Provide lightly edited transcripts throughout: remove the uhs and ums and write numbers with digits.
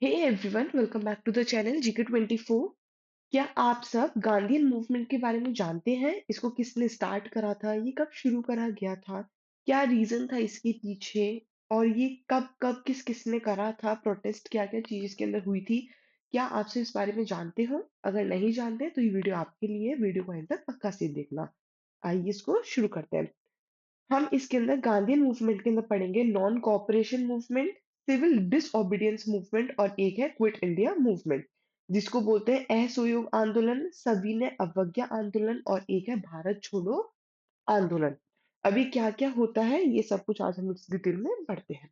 Hey everyone, welcome back to the channel GK24। क्या आप सब गांधीयन मूवमेंट के बारे में जानते हैं? इसको किसने स्टार्ट करा था? ये कब शुरू करा गया था? क्या रीजन था इसके पीछे? और ये कब कब किस किसने करा था? प्रोटेस्ट क्या क्या चीज इसके अंदर हुई थी? क्या आप सब इस बारे में जानते हो? अगर नहीं जानते तो ये वीडियो आपके लिए, वीडियो को एंड तक पक्का से देखना। आइए इसको शुरू करते हैं। हम इसके अंदर गांधीयन मूवमेंट के अंदर पढ़ेंगे non cooperation movement, civil disobedience movement और एक है क्विट इंडिया मूवमेंट, जिसको बोलते हैं असहयोग आंदोलन, सविनय अवज्ञा आंदोलन और एक है भारत छोड़ो आंदोलन। अभी क्या क्या होता है ये सब कुछ आज हम इस डिटेल में पढ़ते हैं।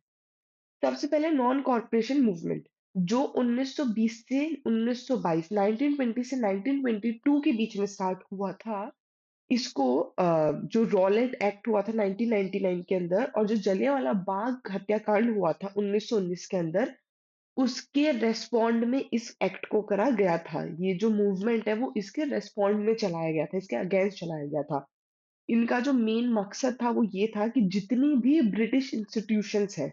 सबसे पहले नॉन कॉरपोरेशन मूवमेंट, जो 1920 से 1922, 1920 से 1922 के बीच में स्टार्ट हुआ था। इसको जो रॉलेट एक्ट हुआ था 1999 के अंदर और जो जलियांवाला बाग हत्याकांड हुआ था 1919 के अंदर, उसके रेस्पॉन्ड में इस एक्ट को करा गया था। ये जो मूवमेंट है वो इसके रेस्पॉन्ड में चलाया गया था, इसके अगेंस्ट चलाया गया था। इनका जो मेन मकसद था वो ये था कि जितनी भी ब्रिटिश इंस्टीट्यूशंस है,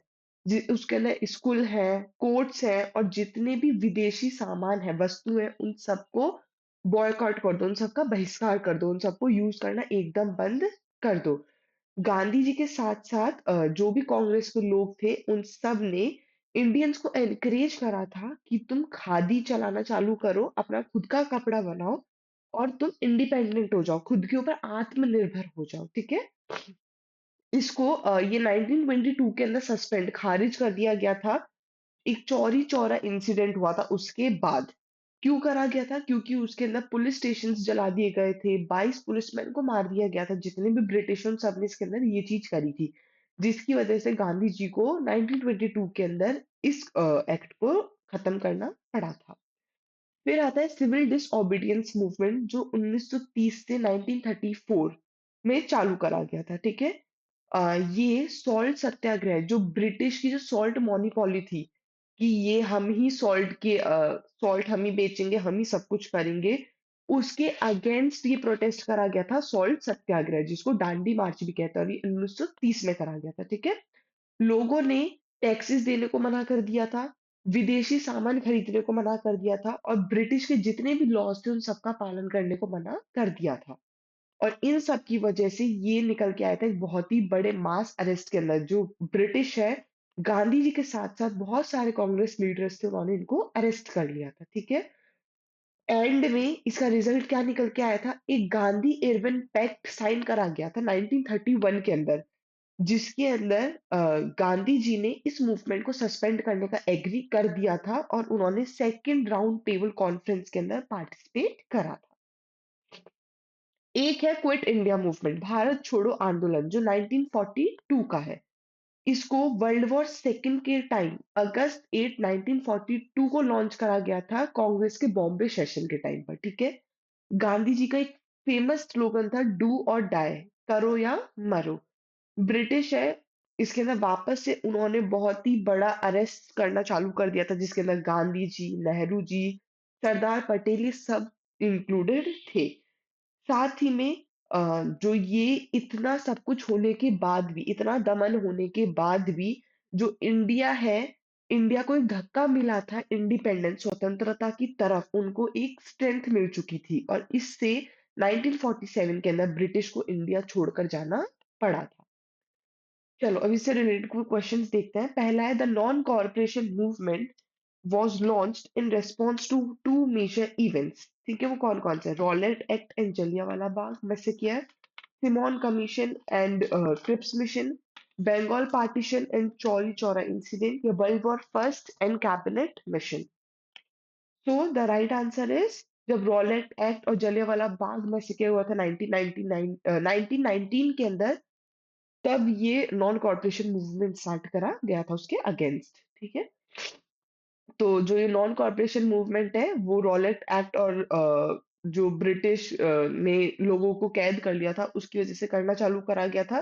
उसके अंदर स्कूल है, कोर्ट्स है और जितने भी विदेशी सामान है, वस्तु है, उन सबको बॉयकॉट कर दो, उन सबका बहिष्कार कर दो, उन सबको यूज करना एकदम बंद कर दो। गांधी जी के साथ साथ जो भी कांग्रेस के लोग थे उन सब ने इंडियंस को एनकरेज करा था कि तुम खादी चलाना चालू करो, अपना खुद का कपड़ा बनाओ और तुम इंडिपेंडेंट हो जाओ, खुद के ऊपर आत्मनिर्भर हो जाओ। ठीक है। इसको ये 1922 के अंदर सस्पेंड खारिज कर दिया गया था। एक चौरी चौरा इंसिडेंट हुआ था उसके बाद। क्यों करा गया था? क्योंकि उसके अंदर पुलिस स्टेशंस जला दिए गए थे, 22 पुलिसमैन को मार दिया गया था, जितने भी ब्रिटिश उन सबने इसके अंदर ये चीज करी थी, जिसकी वजह से गांधी जी को 1922 के अंदर इस एक्ट को खत्म करना पड़ा था। फिर आता है सिविल डिसओबीडियंस मूवमेंट, जो 1930 से 1934 में चालू करा गया था। ठीक है। ये सॉल्ट सत्याग्रह, जो ब्रिटिश की जो सॉल्ट मोनोपोली थी कि ये हम ही सॉल्ट हम ही बेचेंगे, हम ही सब कुछ करेंगे, उसके अगेंस्ट ये प्रोटेस्ट करा गया था, सॉल्ट सत्याग्रह, जिसको डांडी मार्च भी कहते हैं। और ये 1930 में करा गया था। ठीक है। लोगों ने टैक्सेस देने को मना कर दिया था, विदेशी सामान खरीदने को मना कर दिया था और ब्रिटिश के जितने भी लॉज थे उन सबका पालन करने को मना कर दिया था। और इन सब की वजह से ये निकल के आया था एक बहुत ही बड़े मास अरेस्ट के अंदर। जो ब्रिटिश है, गांधी जी के साथ साथ बहुत सारे कांग्रेस लीडर्स थे, उन्होंने इनको अरेस्ट कर लिया था। ठीक है। एंड में इसका रिजल्ट क्या निकल के आया था? एक गांधी इरविन पैक्ट साइन करा गया था 1931 के अंदर, जिसके अंदर गांधी जी ने इस मूवमेंट को सस्पेंड करने का एग्री कर दिया था और उन्होंने सेकेंड राउंड टेबल कॉन्फ्रेंस के अंदर पार्टिसिपेट करा था। एक है क्विट इंडिया मूवमेंट, भारत छोड़ो आंदोलन, जो 1942 का है। इसको वर्ल्ड वॉर सेकेंड के टाइम अगस्त 8 1942 को लॉन्च करा गया था, कांग्रेस के बॉम्बे सेशन के टाइम पर। ठीक है। गांधी जी का एक फेमस स्लोगन था, डू और डाई, करो या मरो। ब्रिटिश है, इसके अंदर वापस से उन्होंने बहुत ही बड़ा अरेस्ट करना चालू कर दिया था, जिसके अंदर गांधी जी, नेहरू जी, सरदार पटेल, ये सब इंक्लूडेड थे। साथ ही में जो ये इतना सब कुछ होने के बाद भी, इतना दमन होने के बाद भी, जो इंडिया है, इंडिया को एक धक्का मिला था इंडिपेंडेंस, स्वतंत्रता की तरफ उनको एक स्ट्रेंथ मिल चुकी थी और इससे 1947 के अंदर ब्रिटिश को इंडिया छोड़कर जाना पड़ा था। चलो अब इससे रिलेटेड कुछ क्वेश्चंस देखते हैं। पहला है, the non corporation movement was launched in response to two major events। ठीक है। वो कौन कौन से? Rowlatt Act and Jallianwala Bagh massacre, Simon Commission and Cripps Mission, Bengal partition and Chauri Chaura incident, या world war first and cabinet mission. So the right answer is, जब Rowlatt Act और Jallianwala Bagh massacre हुआ था 1999 1919 के अंदर, तब ये नॉन कॉर्पोरेशन मूवमेंट स्टार्ट करा गया था उसके अगेंस्ट। ठीक है। तो जो ये नॉन कॉर्पोरेशन मूवमेंट है वो रॉलेट एक्ट और जो ब्रिटिश ने लोगों को कैद कर लिया था उसकी वजह से करना चालू करा गया था।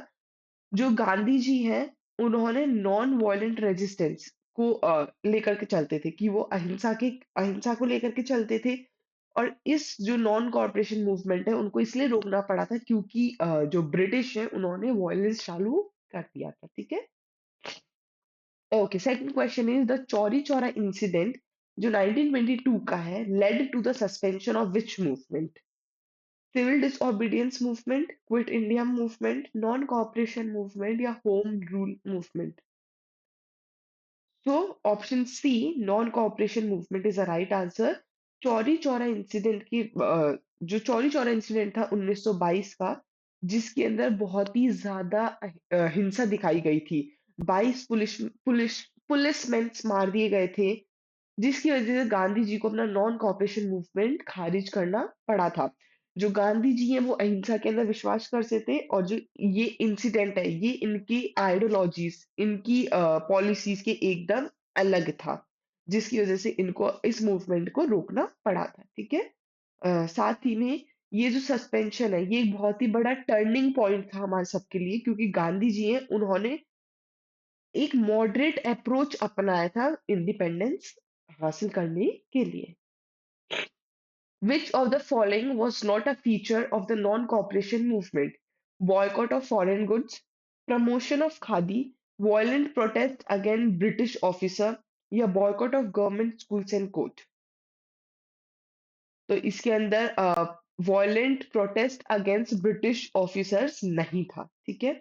जो गांधी जी हैं, उन्होंने नॉन वायलेंट रेजिस्टेंस को लेकर के चलते थे, कि वो अहिंसा को लेकर के चलते थे। और इस जो नॉन कॉर्पोरेशन मूवमेंट है उनको इसलिए रोकना पड़ा था क्योंकि जो ब्रिटिश है उन्होंने वायलेंस चालू कर दिया था। ठीक है। Okay, second question is, the Chauri Chaura incident जो 1922 का है, led to the suspension of which movement? Civil disobedience movement, quit India movement, non cooperation movement या home rule movement? So option C, non cooperation movement is the right answer. Chauri Chaura incident की जो Chauri Chaura incident था 1922 का, जिसके अंदर बहुत ही ज्यादा हिंसा दिखाई गई थी। 22 पुलिसमैन मार दिए गए थे, जिसकी वजह से गांधी जी को अपना नॉन कॉपरेशन मूवमेंट खारिज करना पड़ा था। जो गांधी जी हैं वो अहिंसा के अंदर विश्वास करते थे, और जो ये इंसिडेंट है ये इनकी आइडियोलॉजीज, इनकी पॉलिसीज के एकदम अलग था, जिसकी वजह से इनको इस मूवमेंट को रोकना पड़ा था। ठीक है। साथ ही में ये जो सस्पेंशन है ये एक बहुत ही बड़ा टर्निंग पॉइंट था हमारे सबके लिए, क्योंकि गांधी जी हैं उन्होंने एक मॉडरेट अप्रोच अपनाया था इंडिपेंडेंस हासिल करने के लिए। Which of the following was not a feature of the non-cooperation movement? Boycott of foreign goods, promotion of khadi, violent protest against British officer या boycott of government schools and court? तो इसके अंदर violent protest against British officers नहीं था। ठीक है।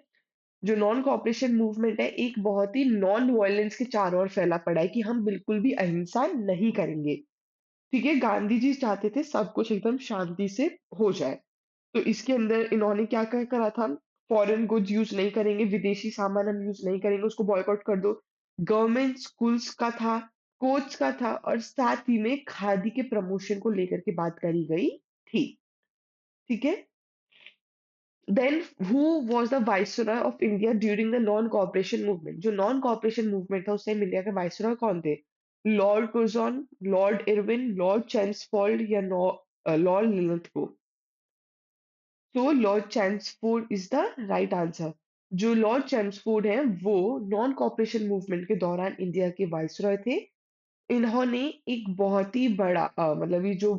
जो non cooperation movement है एक बहुत ही नॉन वायलेंस के चारों ओर फैला पड़ा है कि हम बिल्कुल भी अहिंसा नहीं करेंगे। ठीक है। गांधी जी चाहते थे सब कुछ एकदम शांति से हो जाए। तो इसके अंदर इन्होंने क्या क्या करा था? फॉरेन गुड्स यूज नहीं करेंगे, विदेशी सामान हम यूज नहीं करेंगे, उसको बॉयकॉट कर दो। गवर्नमेंट स्कूल्स का था, कोच का था, और साथ ही में खादी के प्रमोशन को लेकर के बात करी गई थी। ठीक है। Then who was the viceroy of India during the non cooperation movement? जो नॉन कॉपरेशन मूवमेंट था उस टाइम इंडिया के वाइसरॉय कौन थे? Lord Curzon, Lord Irwin, Lord Chelmsford या लॉर्ड लिलिथगो? तो Lord Chelmsford is the right answer. जो Lord Chelmsford है वो नॉन कॉपरेशन मूवमेंट के दौरान इंडिया के वाइसरॉय थे। इन्होंने एक बहुत ही बड़ा मतलब ये जो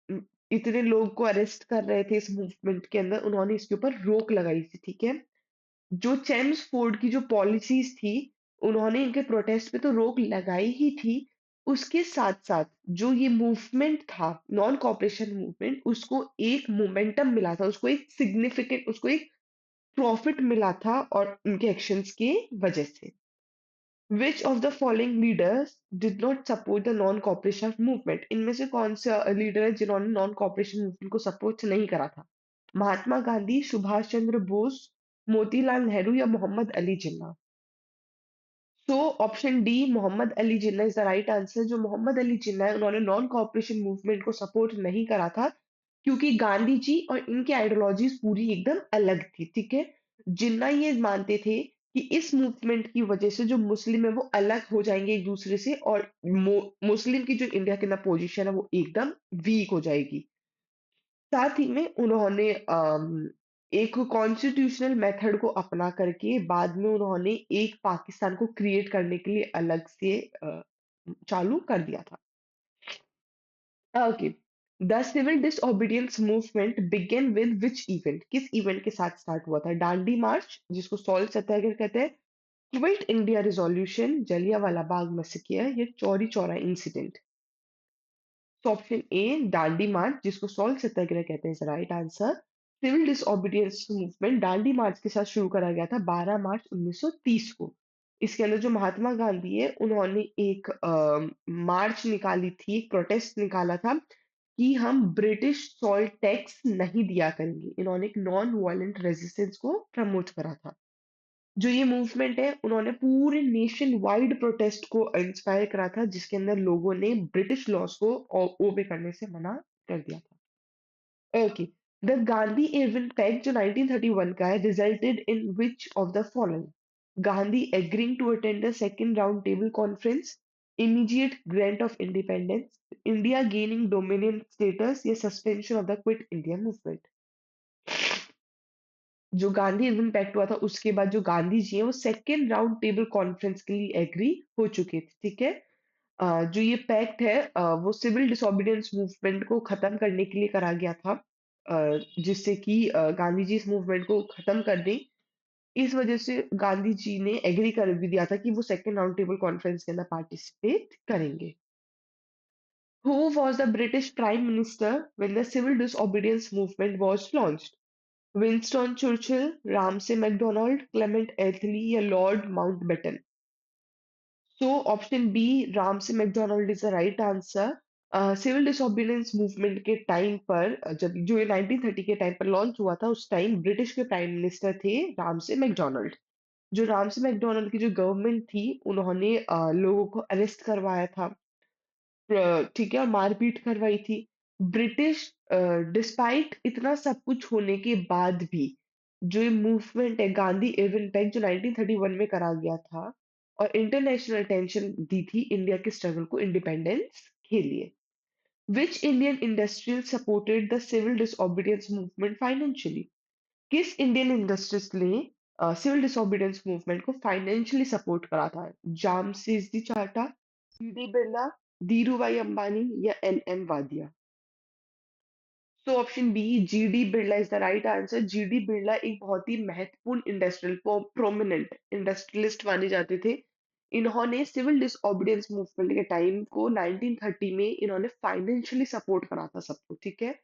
अम, इतने लोग को अरेस्ट कर रहे थे इस मूवमेंट के अंदर, उन्होंने इसके ऊपर रोक लगाई थी। ठीक है। जो चेम्सफोर्ड की जो पॉलिसीज थी, उन्होंने इनके प्रोटेस्ट पे तो रोक लगाई ही थी। उसके साथ-साथ जो ये मूवमेंट था, नॉन कोऑपरेशन मूवमेंट, उसको एक मोमेंटम मिला था, उसको एक प्रॉफिट मिला था और उनके एक्शंस के वजह से। Which of the following leaders did not support the non-cooperation movement? इनमें से कौन सा लीडर है जिन्होंने नॉन कॉपरेशन मूवमेंट को सपोर्ट नहीं करा था? महात्मा गांधी, सुभाष चंद्र बोस, मोतीलाल नेहरू या Mohammad Ali Jinnah? So option D, Mohammad Ali Jinnah is the right answer. जो मोहम्मद अली जिन्ना है उन्होंने नॉन कॉपरेशन मूवमेंट को सपोर्ट नहीं करा था, क्योंकि गांधी जी और इनकी आइडियोलॉजीज पूरी एकदम अलग थी। ठीक है। जिन्ना ये मानते थे कि इस मूवमेंट की वजह से जो मुस्लिम है वो अलग हो जाएंगे एक दूसरे से, और मुस्लिम की जो इंडिया के अंदर पोजीशन है वो एकदम वीक हो जाएगी। साथ ही में उन्होंने एक कॉन्स्टिट्यूशनल मेथड को अपना करके बाद में उन्होंने एक पाकिस्तान को क्रिएट करने के लिए अलग से चालू कर दिया था। Okay. The civil disobedience movement begin with which event? किस इवेंट के साथ स्टार्ट हुआ था? डांडी मार्च, जिसको सॉल्ट सत्याग्रह कहते हैं, quit India resolution, Jallianwala Bagh massacre या चौरी चौरा इंसिडेंट? तो ऑप्शन ए, दांडी मार्च, जिसको सॉल्ट सत्याग्रह कहते हैं, is right answer. Civil disobedience movement Dandi march के साथ शुरू करा गया था 12 मार्च 1930 को। इसके अंदर जो महात्मा गांधी है उन्होंने एक मार्च निकाली थी, एक प्रोटेस्ट निकाला था कि हम ब्रिटिश सॉल्ट टैक्स नहीं दिया करेंगे। इन्होंने एक नॉन वायलेंट रेजिस्टेंस को प्रमोट करा था। जो ये मूवमेंट है उन्होंने पूरे नेशन वाइड प्रोटेस्ट को इंस्पायर करा था, जिसके अंदर लोगों ने ब्रिटिश लॉस को ओबे करने से मना कर दिया था। Okay. The Gandhi Irwin pact जो 1931 का है resulted in which of the following? Gandhi agreeing to attend the second round table conference, immediate grant of independence, India gaining dominion status या suspension of the quit India movement? जो Gandhi Irwin pact हुआ था उसके बाद जो गांधी जी हैं वो सेकेंड राउंड टेबल कॉन्फ्रेंस के लिए एग्री हो चुके थे। ठीक है। जो ये पैक्ट है वो सिविल डिसोबीडियंस मूवमेंट को खत्म करने के लिए करा गया था, जिससे कि गांधी जी इस मूवमेंट को खत्म कर दें। इस वजह से गांधी जी ने एग्री कर भी दिया था कि वो सेकेंड राउंड टेबल कॉन्फ्रेंस के अंदर पार्टिसिपेट करेंगे। Who was the British Prime Minister when the civil disobedience movement was launched? Winston Churchill, Ramsay MacDonald, Clement Attlee या Lord Mountbatten? So option B, Ramsay MacDonald is the right answer. Civil disobedience movement के time पर जब जो ये 1930 के time पर launch हुआ था उस टाइम ब्रिटिश के प्राइम मिनिस्टर थे रामसे मैकडोनाल्ड। जो रामसे मैकडोनाल्ड की जो गवर्नमेंट थी उन्होंने लोगों को अरेस्ट करवाया था, ठीक है, और मारपीट करवाई थी। ब्रिटिश डिस्पाइट इतना सब कुछ होने के बाद भी जो ये मूवमेंट है गांधी इरविन पेक्ट जो 1931 में करा गया था और इंटरनेशनल अटेंशन दी थी इंडिया के स्ट्रगल को इंडिपेंडेंस के लिए। Which Indian industrial supported the civil disobedience movement financially? किस इंडियन इंडस्ट्रीज ने सिविल डिसोबीडियंस मूवमेंट को फाइनेंशियली सपोर्ट करा था? जामशेदजी टाटा, डी बिरला, धीरूभाई अंबानी या N M Wadia? So option B, GD Birla is the right answer. GD Birla एक बहुत ही महत्वपूर्ण इंडस्ट्रियल प्रोमिनेंट इंडस्ट्रियलिस्ट माने जाते थे। इन्होंने सिविल डिसओबीडियंस मूवमेंट के टाइम को 1930 में इन्होंने फाइनेंशियली सपोर्ट करा था सबको, ठीक है।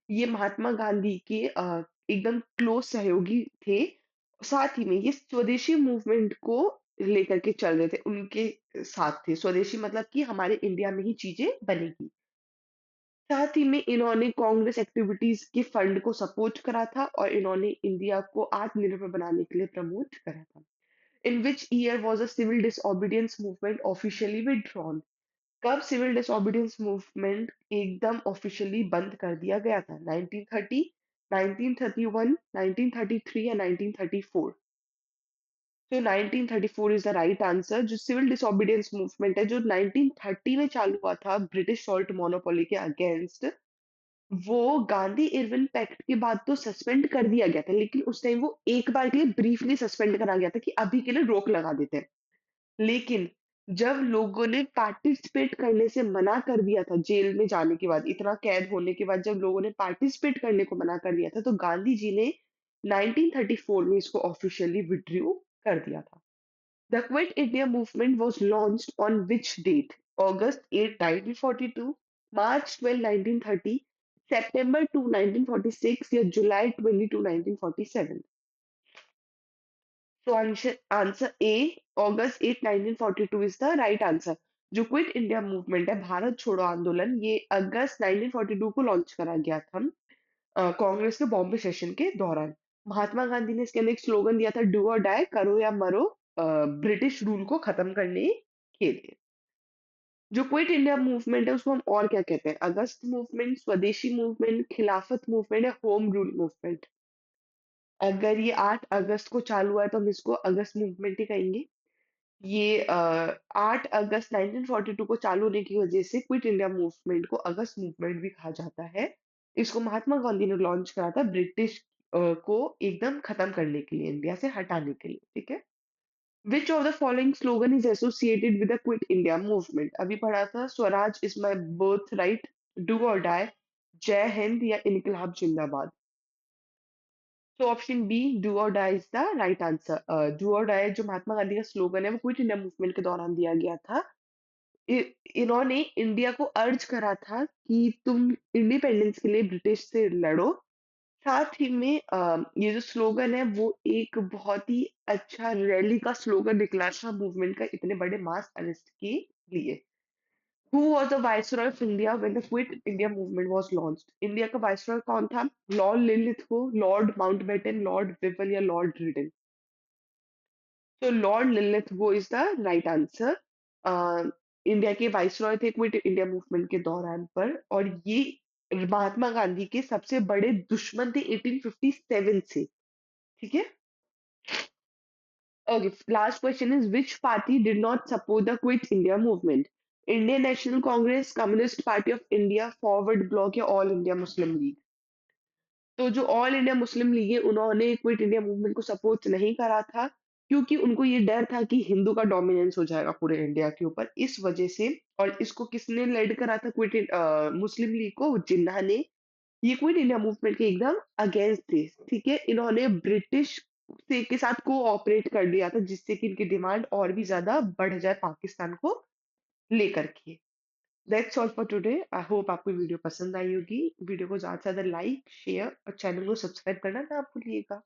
ये महात्मा गांधी के एकदम क्लोज सहयोगी थे। साथ ही में ये स्वदेशी मूवमेंट को लेकर के चल रहे थे, उनके साथ थे। स्वदेशी मतलब कि हमारे इंडिया में ही चीजें बनेगी। साथ ही में इन्होंने कांग्रेस एक्टिविटीज के फंड को सपोर्ट करा था और इन्होंने इंडिया को आत्मनिर्भर बनाने के लिए प्रमोट करा था। In which year was a civil disobedience movement officially withdrawn? कब सिविल डिसओबीडियंस मूवमेंट एकदम ऑफिशियली बंद कर दिया गया था? 1930, 1931, 1933 या 1934? तो 1934 इज द राइट आंसर। जो सिविल डिसओबीडियंस मूवमेंट है जो 1930 में चालू हुआ था ब्रिटिश सॉल्ट मोनोपोली के अगेंस्ट, वो गांधी इरविन पैक्ट के बाद तो सस्पेंड कर दिया गया था, लेकिन उस टाइम वो एक बार के लिए ब्रीफली सस्पेंड करा गया था कि अभी के लिए रोक लगा देते हैं। लेकिन जब लोगों ने पार्टिसिपेट करने से मना कर दिया था जेल में जाने के बाद, इतना कैद होने के बाद जब लोगों ने पार्टिसिपेट करने को मना कर दिया था, तो गांधी जी ने 1934 में इसको ऑफिशियली विड्रू कर दिया था। The quit India movement was launched on which date? August 8, 1942, March 12, 1930, September 2, 1946 या July 22, 1947? So answer A, August 8, 1942 is the right answer. जो क्विट इंडिया मूवमेंट है, भारत छोड़ो आंदोलन, ये अगस्त 1942 को लॉन्च करा गया था कांग्रेस के बॉम्बे सेशन के दौरान। महात्मा गांधी ने इसके अंदर एक स्लोगन दिया था, डू और डाई, करो या मरो, ब्रिटिश रूल को खत्म करने के लिए। जो क्विट इंडिया मूवमेंट है उसको हम और क्या कहते हैं? अगस्त मूवमेंट, स्वदेशी मूवमेंट, खिलाफत मूवमेंट या होम रूल मूवमेंट? अगर ये 8 अगस्त को चालू हुआ है तो हम इसको अगस्त मूवमेंट ही कहेंगे। ये 8 अगस्त 1942 को चालू होने की वजह से क्विट इंडिया मूवमेंट को अगस्त मूवमेंट भी कहा जाता है। इसको महात्मा गांधी ने लॉन्च करा था ब्रिटिश को एकदम खत्म करने के लिए, इंडिया से हटाने के लिए, ठीक है। Which of the following slogan is associated with the quit India movement? अभी पढ़ा था, Swaraj is my birthright, do or die, Jai Hind या इनकलाब जिंदाबाद? तो option B, do or die is the right answer. Do or die जो महात्मा गांधी का slogan है वो quit India movement के दौरान दिया गया था। इन्होंने इंडिया को अर्ज करा था कि तुम इंडिपेंडेंस के लिए ब्रिटिश से लड़ो। साथ ही में ये जो स्लोगन है वो एक बहुत ही अच्छा रैली का स्लोगन निकला था मूवमेंट का इतने बड़े मास अरेस्ट के लिए। Who was the viceroy of India when the quit India movement was launched? India का वाइसरॉय कौन था? Lord Linlithgow, Lord Mountbatten, Lord Vipul या लॉर्ड रिडन? तो Lord Linlithgow is the right answer. India के वाइसरॉय थे quit India movement के दौरान पर, और ये महात्मा गांधी के सबसे बड़े दुश्मन थे 1857 से, ठीक है। Okay, last question is which party did not support the Quit India movement? Indian National Congress, Communist Party of India, Forward Bloc या All India Muslim League? तो जो ऑल इंडिया मुस्लिम लीग है उन्होंने क्विट इंडिया मूवमेंट को support नहीं करा था, क्योंकि उनको ये डर था कि हिंदू का डोमिनेंस हो जाएगा पूरे इंडिया के ऊपर, इस वजह से। और इसको किसने लेड करा था? क्विट मुस्लिम लीग को, जिन्ना ने। ये क्विट इंडिया मूवमेंट के एकदम अगेंस्ट थे, ठीक है। इन्होंने ब्रिटिश से के साथ कोऑपरेट कर लिया था जिससे कि इनकी डिमांड और भी ज्यादा बढ़ जाए पाकिस्तान को लेकर के। That's all for today. I hope आपको वीडियो पसंद आई होगी। वीडियो को ज़्यादा से ज़्यादा लाइक, शेयर और चैनल को सब्सक्राइब करना ना भूलिएगा।